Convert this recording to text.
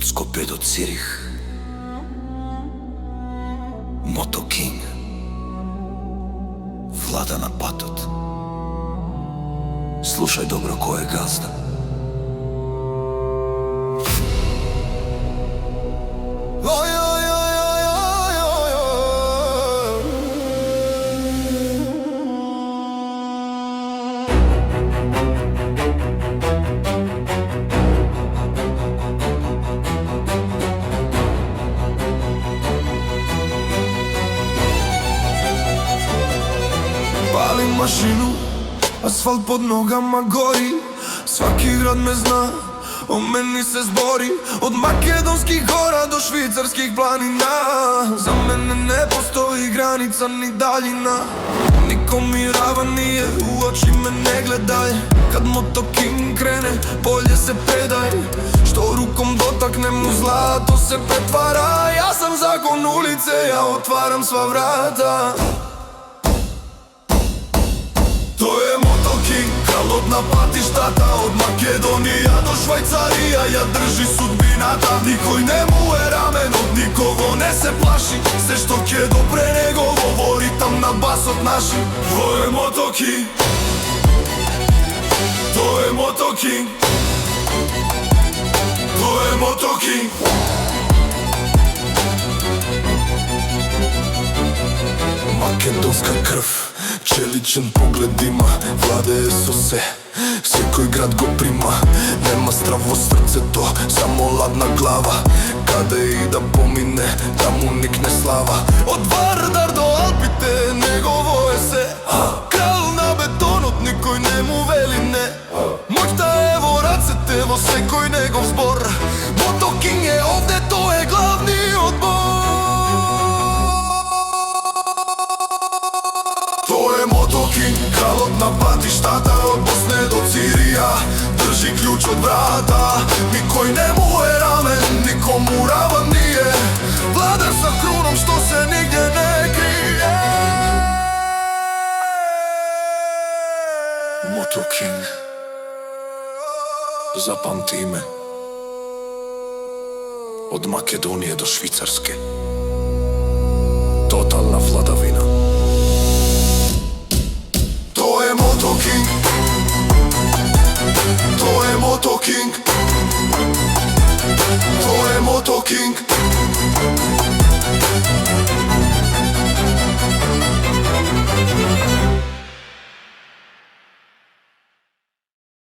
Од Скопје до Цирих, Мото Кинг, влада на патот. Слушај добро кој е газда. Палим машину, асфалт под ногама гори. Сваки град ме зна, о мене се збори. Од македонски гора до швицарских планина. За мене не постои граница ни далина. Нико ми равен nije, u oči me ne gledaj. Kad Moto King krene, bolje se predaj. Što rukom dotaknem u zlato se pretvara. Ja sam zakon ulice, ja otvaram sva vrata. To je Moto King, kralj od napatištata. Od Makedonija do Švajcarija, ja drži sudbinata. Nikoj ne mu je ramen, od nikogo ne se plaši. Sve što ke dopre njegovo, vori tam na bas od naši. To je Moto King, to je Moto King, to je Moto King. Македонска крв, челичен поглед има, владее со се, секој град го прима. Нема страв во срцето, само ладна глава. Каде и да помине, таму никне слава. Од Вардар до Алпите, негово е се. Крал на бетонот, никој не му вели не. Моќта е во рацете, во секој негов збор. Moto King е овде, тој е главниот бор. Тој е Moto King, кралот на патиштата. Од Босне до Цирија, држи клjuč од врата. Никој не му е рамен, никому равен nije. Владар со круном што се нигде не крие. Moto King, запамти ме. Од Македонија до Швицарске, тотална владавина. Тој е Moto King, тој е Moto King, тој е Moto King.